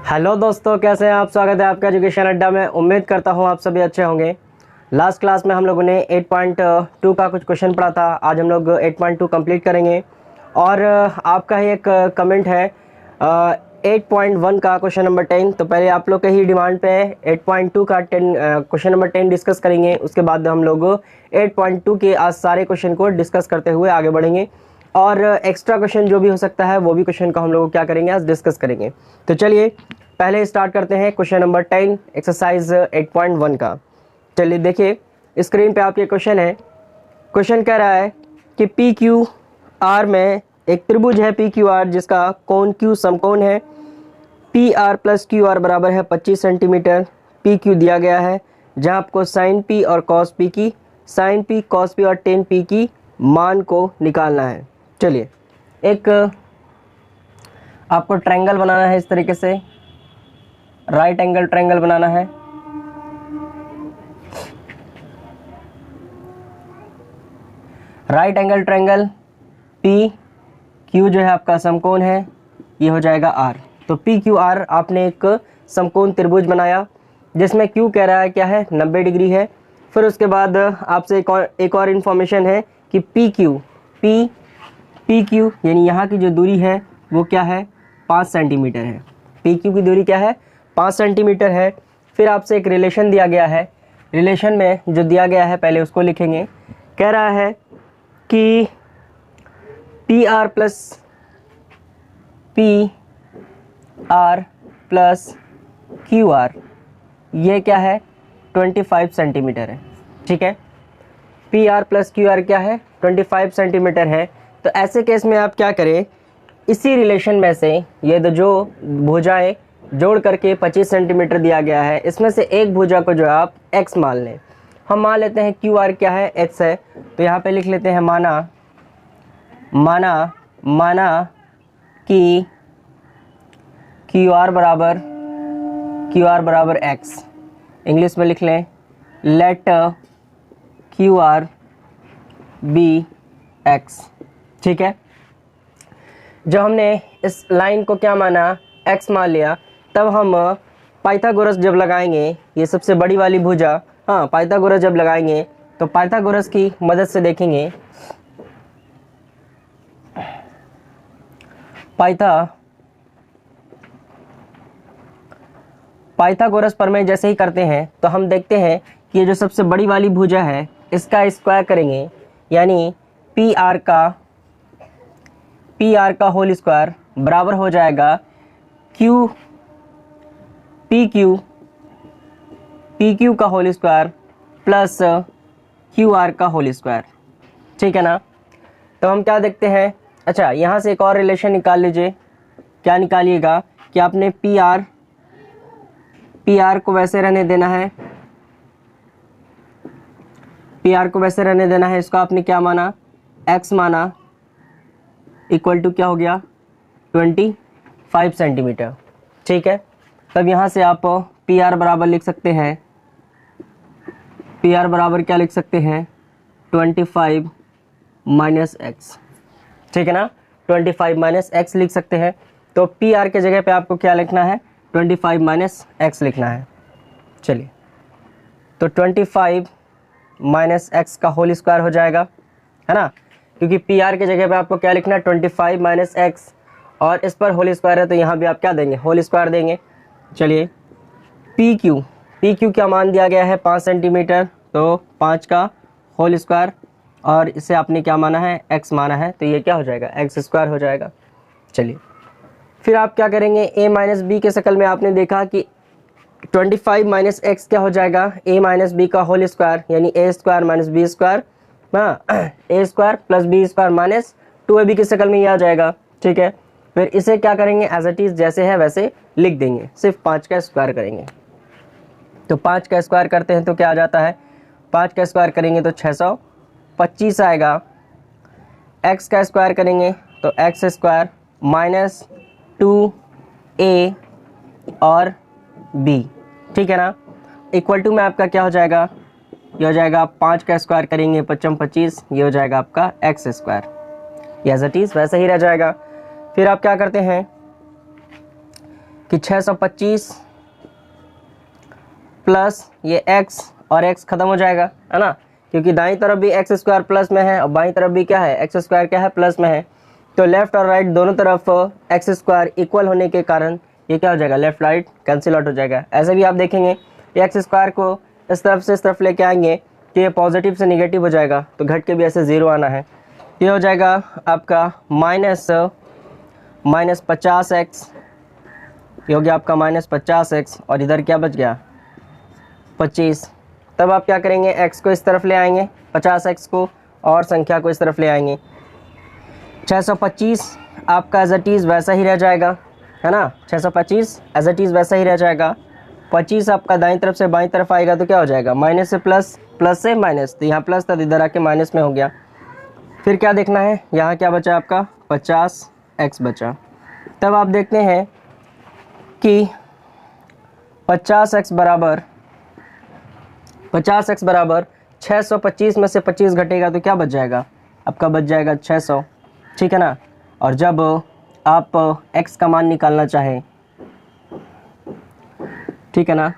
Hello दोस्तों, कैसे हैं आप। स्वागत है आपका एजुकेशन अड्डा में। उम्मीद करता हूं आप सभी अच्छे होंगे। लास्ट क्लास में हम लोगों ने 8.2 का कुछ क्वेश्चन पढ़ा था। आज हम लोग 8.2 कंप्लीट करेंगे। और आपका ही एक कमेंट है 8.1 का क्वेश्चन नंबर 10। तो पहले आप लोग के ही डिमांड पे 8.2 का क्वेश्चन नंबर 10 डिस्कस करेंगे। उसके बाद हम लोग 8.2 के आज सारे क्वेश्चन को डिस्कस करते हुए आगे बढ़ेंगे। और एक्स्ट्रा क्वेश्चन जो भी हो सकता है वो भी क्वेश्चन को हम लोग क्या करेंगे, आज डिस्कस करेंगे। तो चलिए पहले स्टार्ट करते हैं क्वेश्चन नंबर 10 एक्सरसाइज 8.1 का। चलिए देखिए स्क्रीन पे आपके क्वेश्चन है। क्वेश्चन कह रहा है कि पी क्यू आर में एक त्रिभुज है पी क्यू आर जिसका कोण क्यू समकोण है। P R plus Q R बराबर है 25 सेंटीमीटर। पी क्यू दिया गया है जहां आपको साइन पी और कॉस पी की, साइन पी कॉस पी और टेन पी की मान को निकालना है। चलिए एक आपको ट्रायंगल बनाना है। इस तरीके से राइट एंगल ट्रायंगल बनाना है। Right angle triangle P Q जो है आपका समकोण है, ये हो जाएगा आर। तो पी क्यू आर आपने एक समकोण त्रिभुज बनाया जिसमें क्यू कह रहा है क्या है, 90 डिग्री है। फिर उसके बाद आपसे एक और इन्फॉर्मेशन है कि पी क्यू यानी यहाँ की जो दूरी है वो क्या है, 5 सेंटीमीटर है। पी क्यू की दूरी क्या है, 5 सेंटीमीटर है। फिर आपसे एक रिलेशन दिया गया है। रिलेशन में जो दिया गया है पहले उसको लिखेंगे। कह रहा है कि P R plus Q are ये क्या है, 25 सेंटीमीटर है। ठीक है, P R plus Q are क्या है, 25 सेंटीमीटर है। तो ऐसे केस में आप क्या करें, इसी रिलेशन में से ये जो भुजाएं जोड़ करके 25 सेंटीमीटर दिया गया है, इसमें से एक भुजा को जो आप x मान लें। हम मान लेते हैं क्यू आर क्या है, x है। तो यहाँ पे लिख लेते हैं माना कि क्यू आर बराबर x। इंग्लिश में लिख लें let Q R be x। ठीक है, जब हमने इस लाइन को क्या माना, x मान लिया, तब हम पाइथागोरस जब लगाएंगे, ये सबसे बड़ी वाली भुजा, हाँ पाइथागोरस जब लगाएंगे तो पाइथागोरस की मदद से देखेंगे। पाइथागोरस प्रमेय जैसे ही करते हैं तो हम देखते हैं कि ये जो सबसे बड़ी वाली भुजा है इसका स्क्वायर करेंगे, यानी पी आर का होल स्क्वायर बराबर हो जाएगा पी क्यू का whole square plus Q R का होल स्क्वायर। ठीक है ना। तो हम क्या देखते हैं, अच्छा यहाँ से एक और रिलेशन निकाल लीजिए। क्या निकालिएगा कि आपने पी आर को वैसे रहने देना है, इसको आपने क्या माना, x माना, इक्वल टू क्या हो गया, 25 सेंटीमीटर। ठीक है, तब यहाँ से आप पी आर बराबर लिख सकते हैं, क्या लिख सकते हैं, 25 माइनस एक्स। ठीक है ना, 25 माइनस एक्स लिख सकते हैं। तो पी आर के जगह पे आपको क्या लिखना है, 25 माइनस एक्स लिखना है। चलिए, तो 25 माइनस एक्स का होल स्क्वायर हो जाएगा, है ना, क्योंकि पी आर के जगह पे आपको क्या लिखना है, 25 माइनस एक्स, और इस पर होल स्क्वायर है तो यहाँ भी आप क्या देंगे, होल स्क्वायर देंगे। चलिए पी क्यू क्या मान दिया गया है, 5 सेंटीमीटर, तो 5 का होल स्क्वायर, और इसे आपने क्या माना है, x माना है, तो ये क्या हो जाएगा, x स्क्वायर हो जाएगा। चलिए फिर आप क्या करेंगे, a माइनस बी के शक्ल में आपने देखा कि 25 माइनस एक्स क्या हो जाएगा, a माइनस बी का होल स्क्वायर, यानी a square minus B square, हाँ a square plus B square minus 2ab की शक्ल में ये आ जाएगा। ठीक है, फिर इसे क्या करेंगे, एज इट इज जैसे है वैसे लिख देंगे, सिर्फ 5 का स्क्वायर करेंगे। तो 5 का स्क्वायर करते हैं तो क्या आ जाता है, 5 का स्क्वायर करेंगे तो 625 आएगा। x का स्क्वायर करेंगे तो x स्क्वायर माइनस 2a और b। ठीक है ना, इक्वल टू में आपका क्या हो जाएगा, ये हो जाएगा 5 का स्क्वायर करेंगे 25, ये हो जाएगा आपका x square, as it is वैसे ही रह जाएगा। फिर आप क्या करते हैं, कि 625 प्लस ये x और x खत्म हो जाएगा, है ना, क्योंकि दाईं तरफ भी एक्स स्क्वायर प्लस में है और बाईं तरफ भी क्या है, एक्स स्क्वायर क्या है, प्लस में है। तो लेफ्ट और राइट दोनों तरफ एक्स स्क्वायर इक्वल होने के कारण ये क्या हो जाएगा, लेफ्ट राइट कैंसिल आउट हो जाएगा। ऐसे भी आप देखेंगे एक्स स्क्वायर को इस तरफ से इस तरफ लेके आएंगे तो ये पॉजिटिव से निगेटिव हो जाएगा, तो घट के भी ऐसे ज़ीरो आना है। ये हो जाएगा आपका माइनस 50x, ये हो गया आपका -50x, और इधर क्या बच गया 25। तब आप क्या करेंगे, x को इस तरफ ले आएंगे 50x को, और संख्या को इस तरफ ले आएंगे। 625 आपका एज इट इज़ वैसा ही रह जाएगा, है ना, 625 एज इट इज़ वैसा ही रह जाएगा। 25 आपका दाईं तरफ से बाईं तरफ आएगा तो क्या हो जाएगा, माइनस से प्लस, प्लस से माइनस, तो यहाँ प्लस था तो इधर आके माइनस में हो गया। फिर क्या देखना है, यहाँ क्या बचा आपका 50x बचा। तब आप देखते हैं कि 50x बराबर 625 में से 25 घटेगा तो क्या बच जाएगा, आपका बच जाएगा 600, ठीक है ना। और जब आप x का मान निकालना चाहें, ठीक है ना,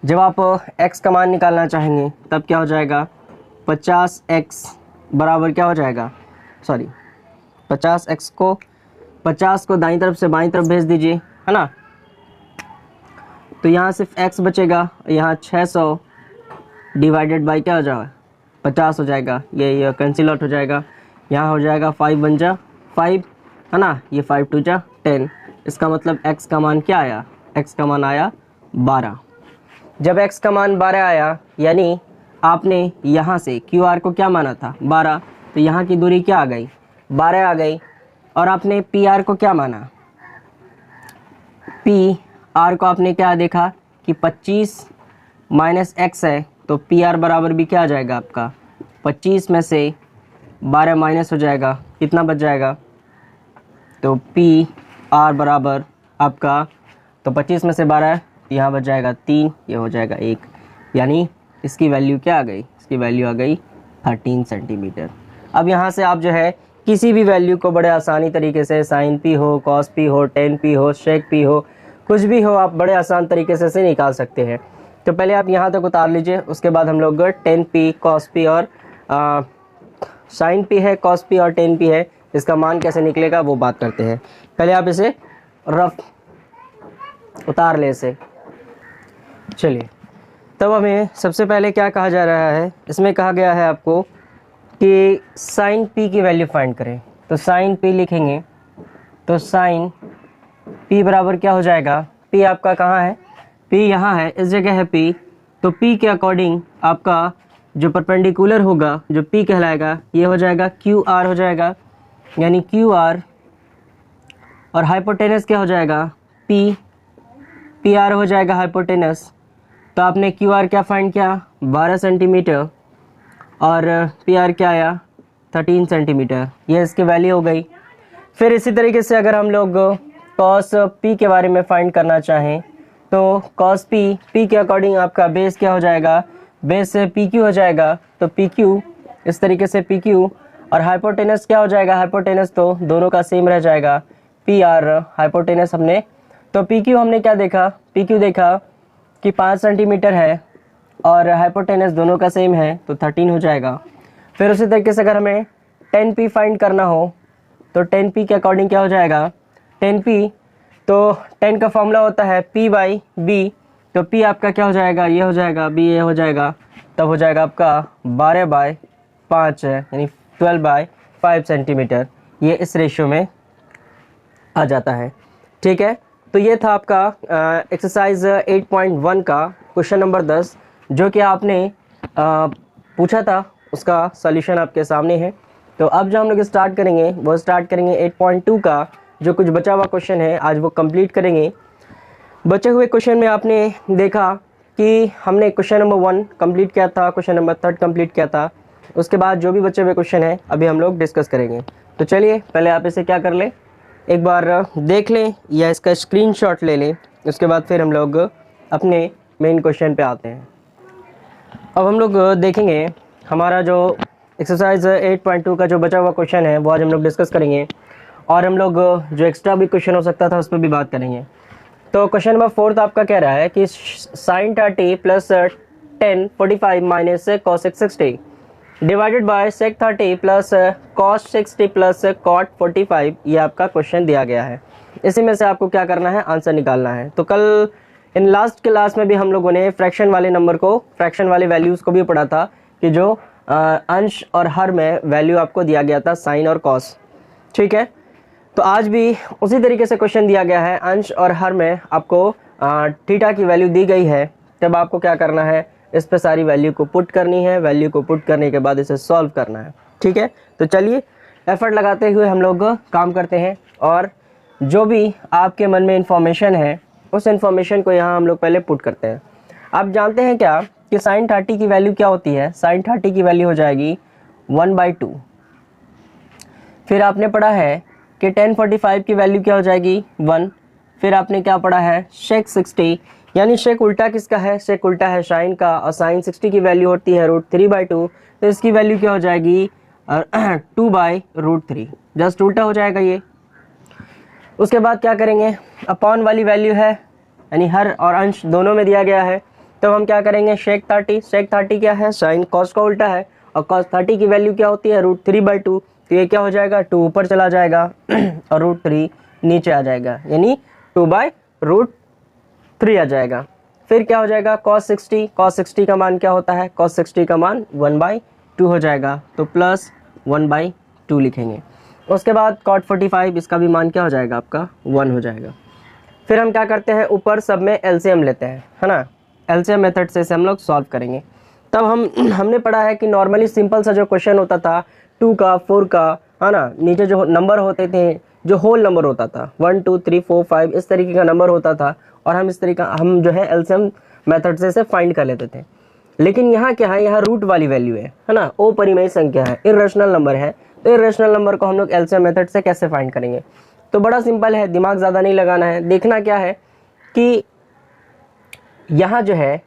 जब आप x का मान निकालना चाहेंगे तब क्या हो जाएगा, 50x बराबर क्या हो जाएगा, सॉरी 50x को 50 को दाईं तरफ से बाईं तरफ भेज दीजिए, है ना, तो यहाँ सिर्फ x बचेगा, यहाँ 600 डिवाइडेड बाई क्या हो जाएगा 50 हो जाएगा, ये कैंसिल आउट हो जाएगा। यहाँ हो जाएगा 5 बन जा 5, है ना, ये 5 2 जा 10। इसका मतलब x का मान क्या आया, x का मान आया 12। जब x का मान 12 आया, यानी आपने यहाँ से QR को क्या माना था 12, तो यहाँ की दूरी क्या आ गई 12 आ गई, और आपने PR को क्या माना, PR को आपने क्या देखा कि 25 माइनस x है, तो PR बराबर भी क्या आ जाएगा आपका 25 में से 12 माइनस हो जाएगा, कितना बच जाएगा, तो PR बराबर आपका, तो 25 में से 12 यहाँ बच जाएगा 3, ये हो जाएगा 1, यानी इसकी वैल्यू क्या आ गई, इसकी वैल्यू आ गई 13 सेंटीमीटर। अब यहाँ से आप जो है किसी भी वैल्यू को बड़े आसानी तरीके से sin p हो, cos p हो, tan p हो, sec p हो, कुछ भी हो, आप बड़े आसान तरीके से इसे निकाल सकते हैं। तो पहले आप यहाँ तक उतार लीजिए, उसके बाद हम लोग tan p, cos p और sin p है, cos p और tan p है, इसका मान कैसे निकलेगा वो बात करते हैं। पहले आप इसे रफ उतार ले इसे। चलिए, तब हमें सबसे पहले क्या कहा जा रहा है, इसमें कहा गया है आपको कि sin p की वैल्यू फाइंड करें। तो sin p लिखेंगे, तो sin p बराबर क्या हो जाएगा, p आपका कहाँ है, p यहाँ है, इस जगह है p, तो p के अकॉर्डिंग आपका जो परपेंडिकुलर होगा, जो p कहलाएगा, ये हो जाएगा QR हो जाएगा, यानी QR, और हाइपोटेनस क्या हो जाएगा PR हो जाएगा हाइपोटेनस। तो आपने QR क्या फाइंड किया 12 सेंटीमीटर, और PR क्या आया 13 सेंटीमीटर, ये इसकी वैल्यू हो गई। फिर इसी तरीके से अगर हम लोग cos p के बारे में फाइंड करना चाहें, तो cos p के अकॉर्डिंग आपका बेस क्या हो जाएगा, बेस से PQ हो जाएगा, तो PQ इस तरीके से PQ, और हाइपोटेनस क्या हो जाएगा, हाइपोटेनस तो दोनों का सेम रह जाएगा, PR हाइपोटेनस हमने, तो PQ हमने क्या देखा, PQ देखा कि 5 सेंटीमीटर है और हाइपोटेनस दोनों का सेम है, तो 13 हो जाएगा। फिर उसी तरीके से अगर हमें 10p फाइंड करना हो, तो 10p के अकॉर्डिंग क्या हो जाएगा 10p, तो 10 का फॉर्मूला होता है p/b, तो p आपका क्या हो जाएगा, ये हो जाएगा, b ये हो जाएगा, तब हो जाएगा आपका 12/5 है, यानी 12/5 सेंटीमीटर, ये इस रेशियो में आ जाता है। ठीक है, तो ये था आपका एक्सरसाइज 8.1 का क्वेश्चन नंबर 10, जो कि आपने पूछा था, उसका सॉल्यूशन आपके सामने है। तो अब जो हम लोग स्टार्ट करेंगे वो स्टार्ट करेंगे 8.2 का, जो कुछ बचा हुआ क्वेश्चन है आज वो कंप्लीट करेंगे। बचे हुए क्वेश्चन में आपने देखा कि हमने क्वेश्चन नंबर 1 कंप्लीट किया था, क्वेश्चन नंबर 3 कंप्लीट किया था, उसके बाद जो भी बचे हुए क्वेश्चन है अभी हम लोग डिस्कस करेंगे। तो चलिए पहले आप इसे क्या कर लें, एक बार देख लें या इसका स्क्रीनशॉट ले लें, उसके बाद फिर हम लोग अपने मेन क्वेश्चन पे आते हैं। अब हम लोग देखेंगे हमारा जो एक्सरसाइज 8.2 का जो बचा हुआ क्वेश्चन है वो आज हम लोग डिस्कस करेंगे, और हम लोग जो एक्स्ट्रा भी क्वेश्चन हो सकता था उस पर भी बात करेंगे। तो क्वेश्चन नंबर 4 आपका कह रहा है कि sin 30 plus 10 45 minus cos 60 divided by sec 30 plus cos 60 plus cot 45, ये आपका क्वेश्चन दिया गया है। इसी में से आपको क्या करना है, आंसर निकालना है। तो कल इन लास्ट क्लास में भी हम लोगों ने फ्रैक्शन वाले नंबर को, फ्रैक्शन वाले वैल्यूज़ को भी पढ़ा था कि जो अंश और हर में वैल्यू आपको दिया गया था साइन और कॉस, ठीक है। तो आज भी उसी तरीके से क्वेश्चन दिया गया है, अंश और हर में आपको थीटा की वैल्यू दी गई है। तब आपको क्या करना है, इस पे सारी वैल्यू को पुट करनी है, वैल्यू को पुट करने के बाद इसे सॉल्व करना है, ठीक है। तो चलिए एफर्ट लगाते हुए हम लोग काम करते हैं और जो भी आपके मन में इंफॉर्मेशन है उस इंफॉर्मेशन को यहाँ हम लोग पहले पुट करते हैं। आप जानते हैं क्या कि साइन 30 की वैल्यू क्या होती है, साइन 30 की वैल्यू हो जाएगी 1/2। फिर आपने पढ़ा है कि tan 45 की वैल्यू क्या हो जाएगी 1। फिर आपने क्या पढ़ा है, sec 60, यानी शेक उल्टा किसका है, शेक उल्टा है साइन का, और साइन 60 की वैल्यू होती है √3/2, तो इसकी वैल्यू क्या हो जाएगी 2/√3, जस्ट उल्टा हो जाएगा ये। उसके बाद क्या करेंगे, अपॉन वाली वैल्यू है यानी हर और अंश दोनों में दिया गया है, तो हम क्या करेंगे शेक 30 क्या है, साइन कॉस का उल्टा है, और कॉस 30 की वैल्यू क्या होती है √3/2, तो ये क्या हो जाएगा 2 ऊपर चला जाएगा और √3 नीचे आ जाएगा, यानी 2/√3 आ जाएगा। फिर क्या हो जाएगा cos 60 का मान क्या होता है, cos 60 का मान 1/2 हो जाएगा, तो प्लस 1/2 लिखेंगे। उसके बाद cot 45, इसका भी मान क्या हो जाएगा आपका 1 हो जाएगा। फिर हम क्या करते हैं, ऊपर सब में एलसीएम लेते हैं, है ना, एलसीएम मेथड से हम लोग सॉल्व करेंगे। तब हमने पढ़ा है कि नॉर्मली सिंपल सा जो क्वेश्चन होता था 2 का 4 का, है ना, नीचे जो नंबर होते थे, जो होल नंबर होता था 1 2 3 4 5 इस तरीके का नंबर होता था, और हम जो है एलसीएम मेथड से इसे फाइंड कर लेते थे। लेकिन यहाँ क्या है, यहाँ रूट वाली वैल्यू है ना, अपरिमेय संख्या है, इर्रेशनल नंबर है, तो इर्रेशनल नंबर को हम लोग एलसीएम मेथड से कैसे फाइंड करेंगे। तो बड़ा सिंपल है, दिमाग ज़्यादा नहीं लगाना है। देखना क्या है कि यहाँ जो है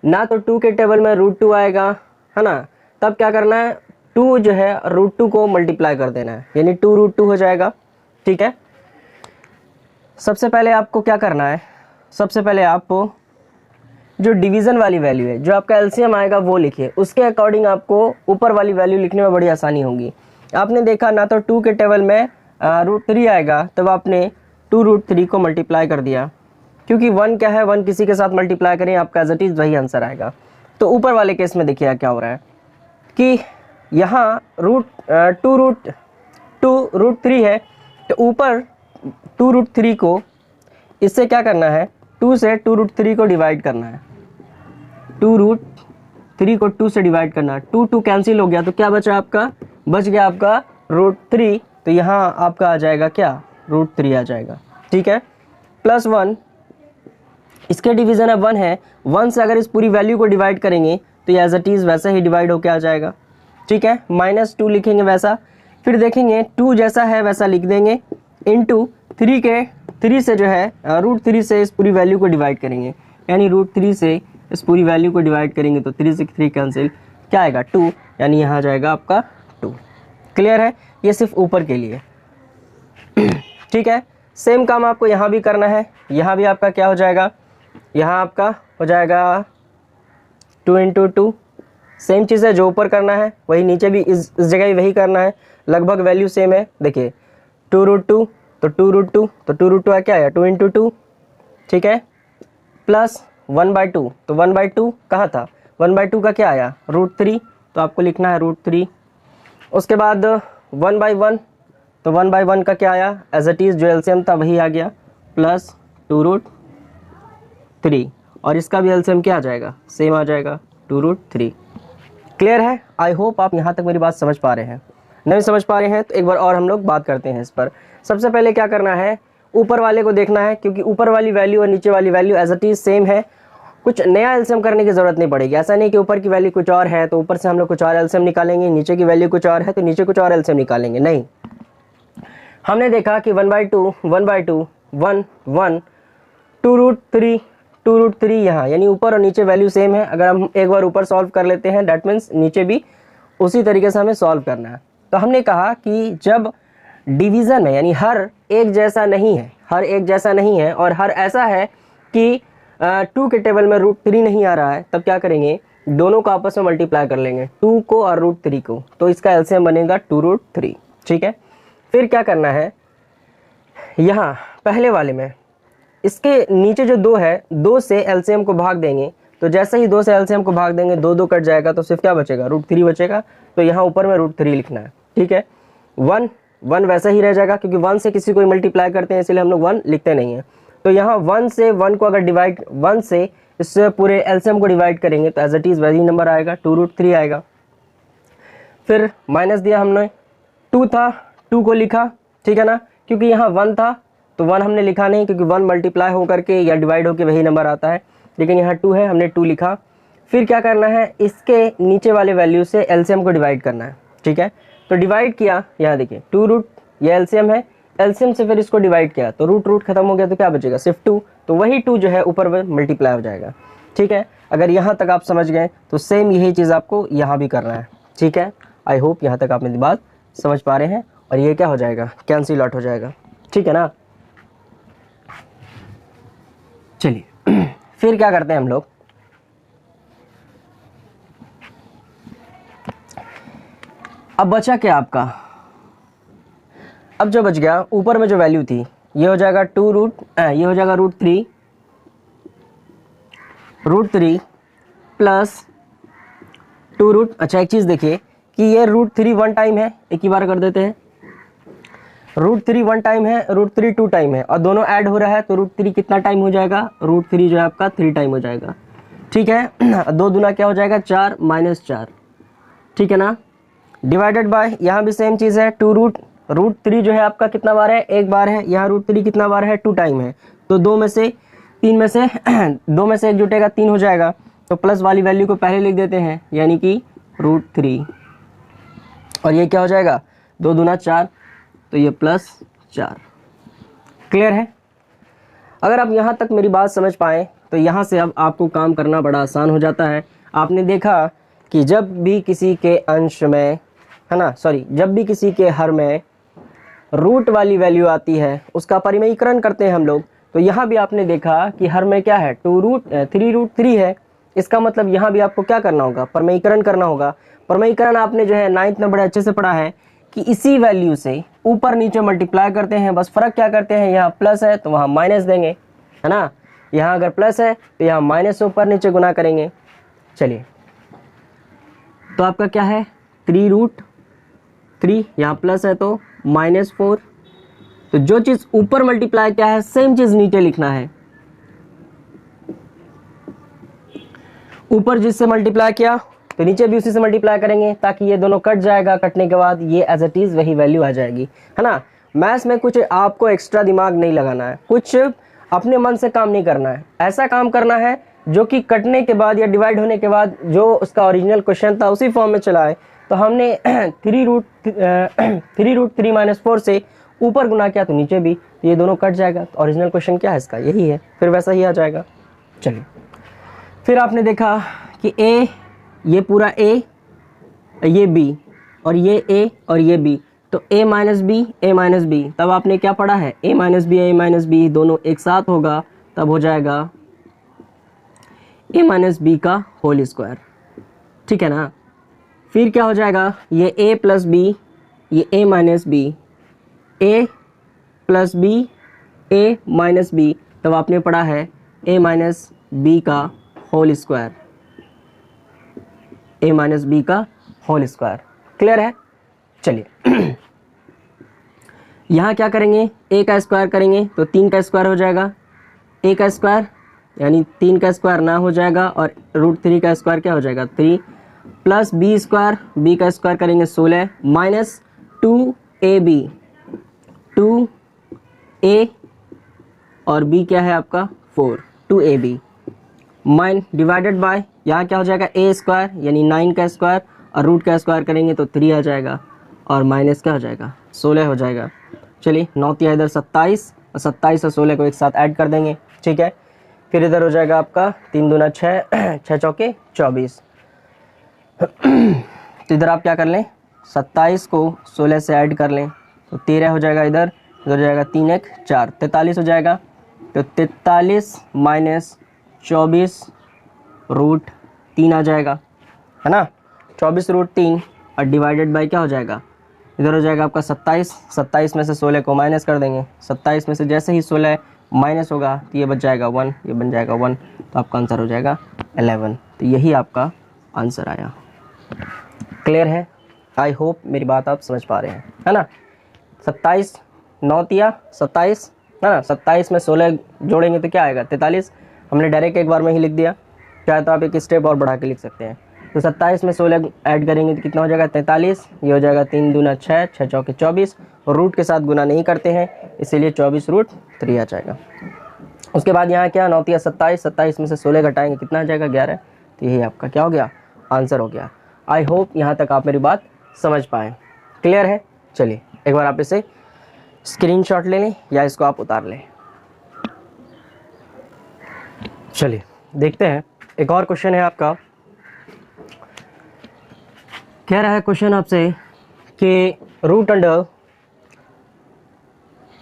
ना तो 2 के टेबल में √2 आएगा, है ना, तब क्या करना है 2 जो है √2 को मल्टीप्लाई कर देना है, यानी 2√2 हो जाएगा, ठीक है। सबसे पहले आपको क्या करना है, सबसे पहले आपको जो डिवीज़न वाली वैल्यू है, जो आपका एलसीएम आएगा वो लिखिए, उसके अकॉर्डिंग आपको ऊपर वाली वैल्यू लिखने में बड़ी आसानी होगी। आपने देखा ना तो 2 के टेबल में √3 आएगा, तब आपने 2√3 को मल्टीप्लाई कर दिया, क्योंकि 1 क्या है, 1 किसी के साथ मल्टीप्लाई करें आपका एज इट इज़ वही आंसर आएगा। तो ऊपर वाले केस में देखिए क्या हो रहा है कि यहाँ √2√3 है, तो ऊपर 2√3 को इससे क्या करना है, 2 से 2√3 को डिवाइड करना है, 2√3 को 2 से डिवाइड करना है, 2 कैंसिल हो गया, तो क्या बचा आपका, बच गया आपका √3, तो यहाँ आपका आ जाएगा क्या √3 आ जाएगा, ठीक है। प्लस 1, इसके डिवीज़न अब 1 है, 1 से अगर इस पूरी वैल्यू को डिवाइड करेंगे तो ये एज इट इज़ वैसा ही डिवाइड होकर आ जाएगा, ठीक है। -2 लिखेंगे वैसा, फिर देखेंगे 2 जैसा है वैसा लिख देंगे, इंटू 3 से जो है √3 से इस पूरी वैल्यू को डिवाइड करेंगे, यानी √3 से इस पूरी वैल्यू को डिवाइड करेंगे तो 3 से 3 कैंसिल, क्या आएगा 2, यानी यहाँ जाएगा आपका 2। क्लियर है, ये सिर्फ ऊपर के लिए, ठीक है। सेम काम आपको यहाँ भी करना है, यहाँ भी आपका क्या हो जाएगा, यहाँ आपका हो जाएगा 2 × 2, सेम चीज़ है, जो ऊपर करना है वही नीचे भी इस जगह भी वही करना है, लगभग वैल्यू सेम है। देखिए 2√2 तो 2√2, तो 2√2 क्या आया 2 × 2, ठीक है, प्लस 1/2, तो 1/2 कहाँ था, 1/2 का क्या आया √3, तो आपको लिखना है √3। उसके बाद 1/1, तो 1/1 का क्या आया, एज इट इज़ जो एलसीएम था वही आ गया, प्लस 2√3, और इसका भी एलसीएम क्या आ जाएगा, सेम आ जाएगा 2√3। क्लियर है, आई होप आप यहाँ तक मेरी बात समझ पा रहे हैं। नहीं समझ पा रहे हैं तो एक बार और हम लोग बात करते हैं इस पर। सबसे पहले क्या करना है, ऊपर वाले को देखना है, क्योंकि ऊपर वाली वैल्यू और नीचे वाली value as it is same है, कुछ नया एलसीएम करने की ज़रूरत नहीं पड़ेगी। ऐसा नहीं कि ऊपर की वैल्यू कुछ और है तो ऊपर से हम लोग कुछ और एलसीएम निकालेंगे, नीचे की वैल्यू कुछ और है तो नीचे कुछ और एलसीएम निकालेंगे, नहीं। हमने देखा कि 1/2 1 1 2√3 यहाँ, यानी ऊपर और नीचे वैल्यू सेम है। अगर हम एक बार ऊपर सॉल्व कर लेते हैं डैट मीन्स नीचे भी उसी तरीके से हमें सॉल्व करना है। तो हमने कहा कि जब डिवीज़न में यानी हर एक जैसा नहीं है, हर एक जैसा नहीं है और हर ऐसा है कि 2 के टेबल में √3 नहीं आ रहा है, तब क्या करेंगे, दोनों को आपस में मल्टीप्लाई कर लेंगे, 2 को और √3 को, तो इसका एलसीएम बनेगा 2√3। ठीक है, फिर क्या करना है, यहाँ पहले वाले में इसके नीचे जो 2 है, 2 से एलसीएम को भाग देंगे, तो जैसे ही 2 से एलसीएम को भाग देंगे 2 2 कट जाएगा, तो सिर्फ क्या बचेगा, √3 बचेगा। तो यहाँ ऊपर में √3 लिखना है। ठीक है, 1 1 वैसा ही रह जाएगा, क्योंकि 1 से किसी को मल्टीप्लाई करते हैं इसलिए हम लोग 1 लिखते नहीं हैं। तो यहाँ 1 से 1 को अगर डिवाइड, 1 से इस पूरे एलसीएम को डिवाइड करेंगे तो एज इट इज वही नंबर आएगा, 2√3 आएगा। फिर माइनस दिया हमने, 2 था, 2 को लिखा, ठीक है ना, क्योंकि यहाँ 1 था तो 1 हमने लिखा नहीं, क्योंकि 1 मल्टीप्लाई होकर के या डिवाइड होकर वही नंबर आता है, लेकिन यहाँ 2 है, हमने 2 लिखा। फिर क्या करना है, इसके नीचे वाले वैल्यू से एलसीएम को डिवाइड करना है। ठीक है, तो डिवाइड किया, यहाँ देखिए 2 ये एलसीएम है, एलसीएम से फिर इसको डिवाइड किया तो रूट खत्म हो गया, तो क्या बचेगा, सिर्फ 2, तो वही 2 जो है ऊपर में मल्टीप्लाई हो जाएगा। ठीक है, अगर यहाँ तक आप समझ गए तो सेम यही चीज़ आपको यहाँ भी करना है। ठीक है, आई होप यहाँ तक आप मेरी बात समझ पा रहे हैं, और ये क्या हो जाएगा, कैंसिल आउट हो जाएगा। ठीक है ना, चलिए फिर क्या करते हैं हम लोग, अब बचा क्या आपका, अब जो बच गया ऊपर में जो वैल्यू थी, ये हो जाएगा ये हो जाएगा √3 प्लस 2 अच्छा एक चीज़ देखिए कि ये √3 1 टाइम है, एक ही बार कर देते हैं, √3 1 टाइम है, √3 2 टाइम है, और दोनों ऐड हो रहा है, तो √3 कितना टाइम हो जाएगा, √3 जो है आपका 3 टाइम हो जाएगा। ठीक है, 2 दूना क्या हो जाएगा, 4 -4। ठीक है ना, डिवाइडेड बाय, यहाँ भी सेम चीज़ है, √3 जो है आपका कितना बार है, एक बार है, यहाँ √3 कितना बार है, 2 टाइम है, तो 2 में से 3 में से 2 में से 1 जुटेगा, 3 हो जाएगा, तो प्लस वाली वैल्यू को पहले लिख देते हैं, यानी कि √3, और ये क्या हो जाएगा, 2 दूना 4, तो ये +4। क्लियर है, अगर आप यहाँ तक मेरी बात समझ पाएँ तो यहाँ से अब आपको काम करना बड़ा आसान हो जाता है। आपने देखा कि जब भी किसी के अंश में, है ना, सॉरी, जब भी किसी के हर में रूट वाली वैल्यू आती है उसका परिमेयीकरण करते हैं हम लोग, तो यहाँ भी आपने देखा कि हर में क्या है, 3√3 है। इसका मतलब यहाँ भी आपको क्या करना होगा, परिमेयीकरण करना होगा। परिमेयीकरण आपने जो है 9th में बड़े अच्छे से पढ़ा है कि इसी वैल्यू से ऊपर नीचे मल्टीप्लाई करते हैं, बस फ़र्क क्या करते हैं, यहाँ प्लस है तो वहाँ माइनस देंगे, है ना, यहाँ अगर प्लस है तो यहाँ माइनस से ऊपर नीचे गुना करेंगे। चलिए, तो आपका क्या है, 3√3, यहाँ प्लस है तो -4, तो जो चीज़ ऊपर मल्टीप्लाई क्या है, सेम चीज़ नीचे लिखना है। ऊपर जिससे मल्टीप्लाई किया तो नीचे भी उसी से मल्टीप्लाई करेंगे, ताकि ये दोनों कट जाएगा, कटने के बाद ये एज इट इज़ वही वैल्यू आ जाएगी, है ना। मैथ्स में कुछ आपको एक्स्ट्रा दिमाग नहीं लगाना है, कुछ अपने मन से काम नहीं करना है, ऐसा काम करना है जो कि कटने के बाद या डिवाइड होने के बाद जो उसका ओरिजिनल क्वेश्चन था उसी फॉर्म में चला है। तो हमने 3√3 - 4 से ऊपर गुना किया तो नीचे भी, तो ये दोनों कट जाएगा, तो ओरिजिनल क्वेश्चन क्या है इसका, यही है, फिर वैसा ही आ जाएगा। चलिए, फिर आपने देखा कि ए, ये पूरा ए, ये बी, और ये ए और ये बी, तो a - b, तब आपने क्या पढ़ा है, a - b दोनों एक साथ होगा, तब हो जाएगा a - b का होल स्क्वायर। ठीक है ना, फिर क्या हो जाएगा, ये a + b, ये a - b, a + b, a - b, तब आपने पढ़ा है a - b का होल स्क्वायर, a - b का होल स्क्वायर। क्लियर है, चलिए यहाँ क्या करेंगे, a का स्क्वायर करेंगे तो 3 का स्क्वायर हो जाएगा, a का स्क्वायर यानी 3 का स्क्वायर ना हो जाएगा, और √3 का स्क्वायर क्या हो जाएगा, 3, प्लस b स्क्वायर, b का स्क्वायर करेंगे 16, माइनस 2ab, 2a और b क्या है आपका 4, 2ab, माइन डिवाइडेड बाय, यहाँ क्या हो जाएगा a स्क्वायर यानी 9 का स्क्वायर, और रूट का स्क्वायर करेंगे तो 3 आ जाएगा, और माइनस क्या हो जाएगा, 16 हो जाएगा। चलिए, 9 या इधर 27, और 27 और 16 को एक साथ ऐड कर देंगे। ठीक है, फिर इधर हो जाएगा आपका 3 दूना 6, 6 चौके 24, तो इधर आप क्या कर लें, 27 को 16 से ऐड कर लें तो 13 हो जाएगा इधर, इधर हो जाएगा 3 1 4, 43 हो जाएगा। तो 43 माइनस 24 रूट 3 आ जाएगा, है ना। 24 रूट 3 और डिवाइडेड बाई क्या हो जाएगा, इधर हो जाएगा आपका 27। 27 में से 16 को माइनस कर देंगे। 27 में से जैसे ही 16 माइनस होगा तो ये बच जाएगा 1, ये बन जाएगा 1, तो आपका आंसर हो जाएगा 11। तो यही आपका आंसर आया। क्लियर है? आई होप मेरी बात आप समझ पा रहे हैं, है ना। 27 9 तिया 27, है ना। 27 में 16 जोड़ेंगे तो क्या आएगा 43। हमने डायरेक्ट एक बार में ही लिख दिया, चाहे तो आप एक स्टेप और बढ़ा के लिख सकते हैं। तो 27 में 16 ऐड करेंगे तो कितना हो जाएगा 43। ये हो जाएगा 3 दूना 6, 6 चौके 24, और रूट के साथ गुना नहीं करते हैं इसीलिए 24 रूट 3 आ जाएगा। उसके बाद यहाँ क्या 9 तिया 27, 27 में से 16 घटाएंगे कितना आ जाएगा 11। तो यही आपका क्या हो गया, आंसर हो गया। आई होप यहाँ तक आप मेरी बात समझ पाएँ। क्लियर है? चलिए एक बार आप इसे स्क्रीनशॉट ले लें या इसको आप उतार लें। चलिए देखते हैं, एक और क्वेश्चन है आपका। कह रहा है क्वेश्चन आपसे कि root under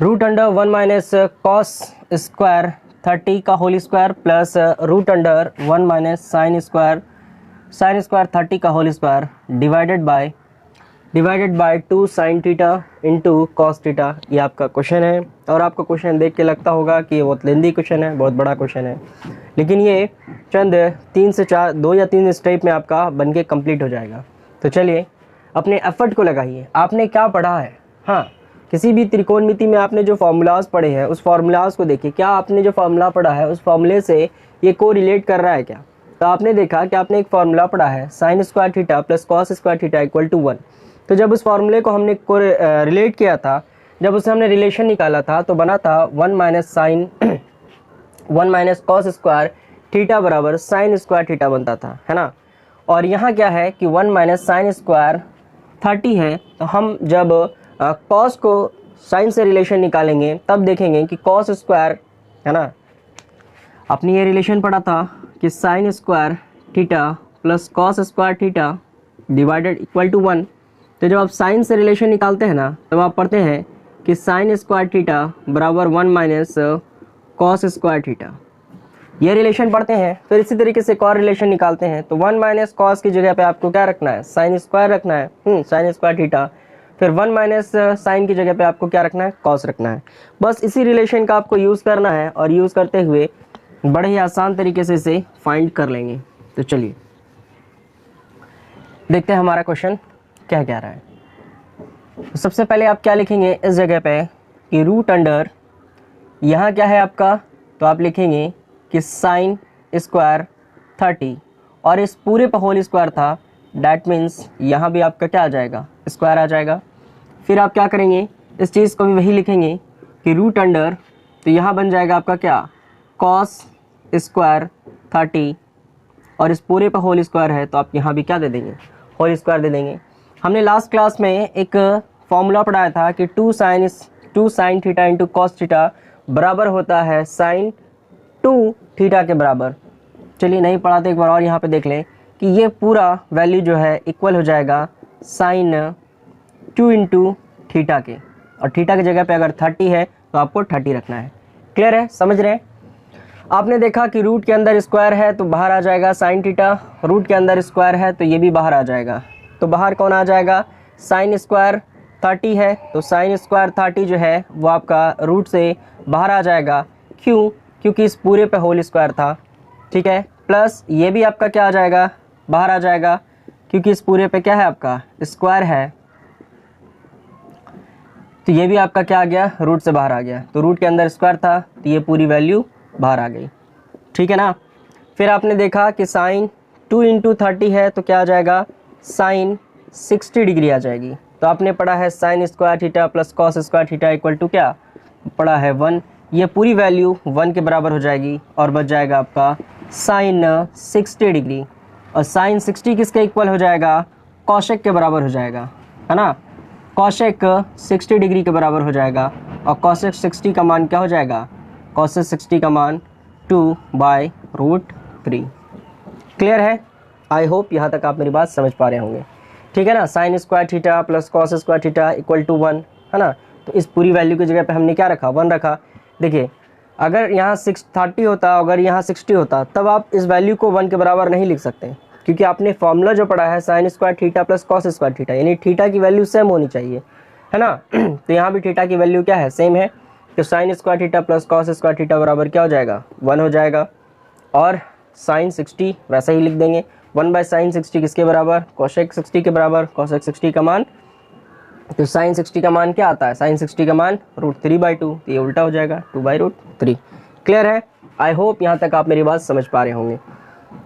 1 minus cos square 30 का whole square plus root under 1 minus sine square 30 का whole square divided by 2 sine theta into cos theta. ये आपका क्वेश्चन है, और आपको क्वेश्चन देख के लगता होगा कि ये बहुत लेंदी क्वेश्चन है, बहुत बड़ा क्वेश्चन है, लेकिन ये चंद 3 से 4 2 या 3 स्टेप में आपका बन के कम्प्लीट हो जाएगा। तो चलिए अपने एफर्ट को लगाइए। आपने क्या पढ़ा है, हाँ, किसी भी त्रिकोणमिति में आपने जो फार्मूलाज पढ़े हैं उस फार्मूलाज को देखिए। क्या आपने जो फार्मूला पढ़ा है उस फार्मूले से ये को रिलेट कर रहा है क्या? तो आपने देखा कि आपने एक फार्मूला पढ़ा है sine square theta plus cos square theta equal to 1। तो जब उस फार्मूले को हमने रिलेट किया था, जब उससे हमने रिलेशन निकाला था तो बना था 1 माइनस कॉस स्क्वायर थीटा बराबर साइन स्क्वायर थीटा बनता था, है ना। और यहाँ क्या है कि 1 माइनस साइन स्क्वायर 30 है, तो हम जब कॉस को साइन से रिलेशन निकालेंगे तब देखेंगे कि कॉस स्क्वायर, है ना, अपनी ये रिलेशन पढ़ा था कि sine square theta plus cos square theta divided equal to 1। तो जब आप साइन से रिलेशन निकालते हैं ना तब आप पढ़ते हैं कि साइन स्क्वायर थीटा बराबर 1 माइनस कॉस स्क्वायर थीटा, ये रिलेशन पढ़ते हैं। फिर इसी तरीके से एक और रिलेशन निकालते हैं, तो 1 माइनस कॉस की जगह पे आपको क्या रखना है, साइन स्क्वायर रखना है, साइन स्क्वायर थीटा। फिर 1 माइनस साइन की जगह पे आपको क्या रखना है, कॉस रखना है। बस इसी रिलेशन का आपको यूज़ करना है, और यूज़ करते हुए बड़े ही आसान तरीके से इसे फाइंड कर लेंगे। तो चलिए देखते हैं हमारा क्वेश्चन क्या कह रहा है। तो सबसे पहले आप क्या लिखेंगे इस जगह पे कि रूट अंडर, यहाँ क्या है आपका, तो आप लिखेंगे कि साइन स्क्वायर 30 और इस पूरे पर होल स्क्वायर था, डैट मीन्स यहाँ भी आपका क्या आ जाएगा, स्क्वायर आ जाएगा। फिर आप क्या करेंगे, इस चीज़ को भी वही लिखेंगे कि रूट अंडर, तो यहाँ बन जाएगा आपका क्या, कॉस स्क्वायर 30 और इस पूरे पर होल स्क्वायर है, तो आप यहाँ भी क्या दे देंगे, होल स्क्वायर दे देंगे। हमने लास्ट क्लास में एक फॉर्मूला पढ़ाया था कि 2 sine theta into cos theta बराबर होता है साइन 2 थीटा के बराबर। चलिए नहीं पढ़ा तो एक बार और यहाँ पे देख लें कि ये पूरा वैल्यू जो है इक्वल हो जाएगा साइन 2 इंटू थीटा के, और थीटा की जगह पे अगर 30 है तो आपको 30 रखना है। क्लियर है, समझ रहे हैं? आपने देखा कि रूट के अंदर स्क्वायर है तो बाहर आ जाएगा साइन थीटा, रूट के अंदर स्क्वायर है तो ये भी बाहर आ जाएगा। तो बाहर कौन आ जाएगा, साइन स्क्वायर 30 है, तो साइन स्क्वायर 30 जो है वो आपका रूट से बाहर आ जाएगा। क्यों? क्योंकि इस पूरे पे होल स्क्वायर था, ठीक है। प्लस ये भी आपका क्या आ जाएगा, बाहर आ जाएगा, क्योंकि इस पूरे पे क्या है आपका, स्क्वायर है, तो ये भी आपका क्या आ गया, रूट से बाहर आ गया। तो रूट के अंदर स्क्वायर था तो ये पूरी वैल्यू बाहर आ गई, ठीक है ना। फिर आपने देखा कि साइन 2 इंटू 30 है तो क्या आ जाएगा, साइन 60 डिग्री आ जाएगी। तो आपने पढ़ा है sine square theta plus cos square theta equal to क्या पढ़ा है, 1। ये पूरी वैल्यू 1 के बराबर हो जाएगी और बच जाएगा आपका साइन 60 डिग्री। और साइन 60 किसके इक्वल हो जाएगा, कॉशेक के बराबर हो जाएगा, है ना। कॉशेक 60 डिग्री के बराबर हो जाएगा, और कॉशेक 60 का मान क्या हो जाएगा, कॉशेक 60 का मान 2/√3। क्लियर है? आई होप यहाँ तक आप मेरी बात समझ पा रहे होंगे, ठीक है ना। Sine square theta plus cos square theta equal to 1, है ना। तो इस पूरी वैल्यू की जगह पे हमने क्या रखा, 1 रखा। देखिए अगर यहाँ 630 होता, अगर यहाँ 60 होता, तब आप इस वैल्यू को 1 के बराबर नहीं लिख सकते, क्योंकि आपने फॉर्मूला जो पढ़ा है sine square theta plus cos square theta, यानी थीटा की वैल्यू सेम होनी चाहिए, है ना। तो यहाँ भी थीटा की वैल्यू क्या है, सेम है। तो sign square theta plus cos square theta बराबर क्या हो जाएगा, 1 हो जाएगा। और साइन 60 वैसा ही लिख देंगे, 1 बाई साइन 60 किसके बराबर, कोसेक 60 के बराबर। कोसेक 60 का मान, तो साइन 60 का मान क्या आता है, साइन 60 का मान √3/2, तो ये उल्टा हो जाएगा 2/√3। क्लियर है। आई होप यहाँ तक आप मेरी बात समझ पा रहे होंगे।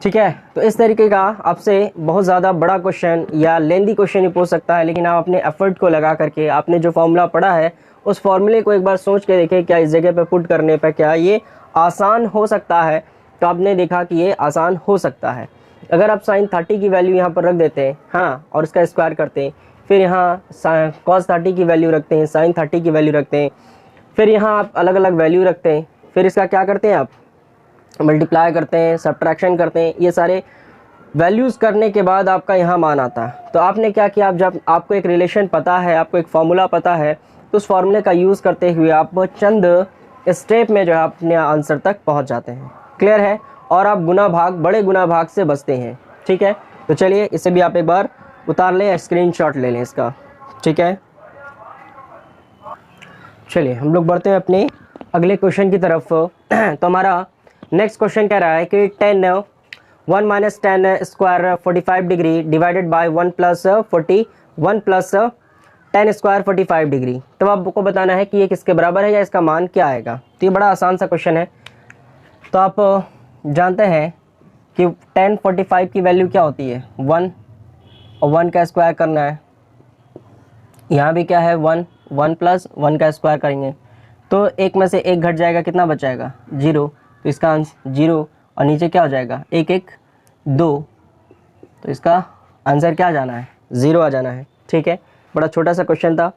ठीक है, तो इस तरीके का आपसे बहुत ज़्यादा बड़ा क्वेश्चन या लेंदी क्वेश्चन ही पूछ सकता है, लेकिन आप अपने एफर्ट को लगा करके आपने जो फॉर्मूला पढ़ा है उस फॉर्मूले को एक बार सोच के देखें, क्या इस जगह पे पुट करने पे क्या ये आसान हो सकता है। तो आपने देखा कि ये आसान हो सकता है। अगर आप साइन 30 की वैल्यू यहाँ पर रख देते हैं, हाँ, और इसका स्क्वायर करते हैं, फिर यहाँ कॉस 30 की वैल्यू रखते हैं, साइन 30 की वैल्यू रखते हैं, फिर यहाँ आप अलग अलग वैल्यू रखते हैं, फिर इसका क्या करते हैं, आप मल्टीप्लाई करते हैं, सब्ट्रैक्शन करते हैं, ये सारे वैल्यूज़ करने के बाद आपका यहाँ मान आता है। तो आपने क्या किया, आप जब आपको एक रिलेशन पता है, आपको एक फार्मूला पता है, तो उस फार्मूले का यूज़ करते हुए आप चंद स्टेप में जो है अपने आंसर तक पहुँच जाते हैं। क्लियर है। और आप गुना भाग, बड़े गुना भाग से बचते हैं। ठीक है, तो चलिए इसे भी आप एक बार उतार लें, स्क्रीनशॉट ले लें इसका। ठीक है, चलिए हम लोग बढ़ते हैं अपने अगले क्वेश्चन की तरफ। तो हमारा नेक्स्ट क्वेश्चन कह रहा है कि 1 minus 10 square 45 degree divided by 1 plus 10 square 45 degree. तब आपको बताना है कि ये किसके बराबर है या इसका मान क्या आएगा। तो ये बड़ा आसान सा क्वेश्चन है। तो आप जानते हैं कि 10 45 की वैल्यू क्या होती है, 1, और 1 का स्क्वायर करना है। यहाँ भी क्या है, 1 प्लस 1 का स्क्वायर करेंगे तो एक में से एक घट जाएगा, कितना बचाएगा, 0। तो इसका आंसर 0, और नीचे क्या हो जाएगा, 1 1 2, तो इसका आंसर क्या आ जाना है, 0 आ जाना है। ठीक है, बड़ा छोटा सा क्वेश्चन था।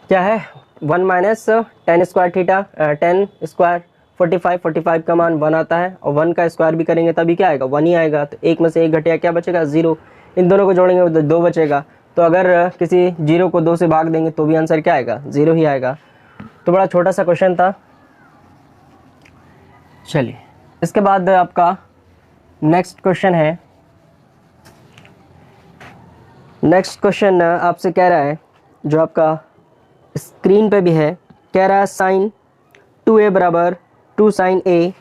क्या है, 1 माइनस 10 स्क्वायर थीटा 10 स्क्वायर 45 का मान 1 आता है, और 1 का स्क्वायर भी करेंगे तभी क्या आएगा, 1 ही आएगा। तो एक में से एक घटेगा, क्या बचेगा, 0। इन दोनों को जोड़ेंगे तो 2 बचेगा। तो अगर किसी 0 को 2 से भाग देंगे तो भी आंसर क्या आएगा, 0 ही आएगा। तो बड़ा छोटा सा क्वेश्चन था। चलिए इसके बाद आपका नेक्स्ट क्वेश्चन है। नेक्स्ट क्वेश्चन आपसे कह रहा है, जो आपका स्क्रीन पे भी है, कह रहा है साइन 2a बराबर 2 साइन a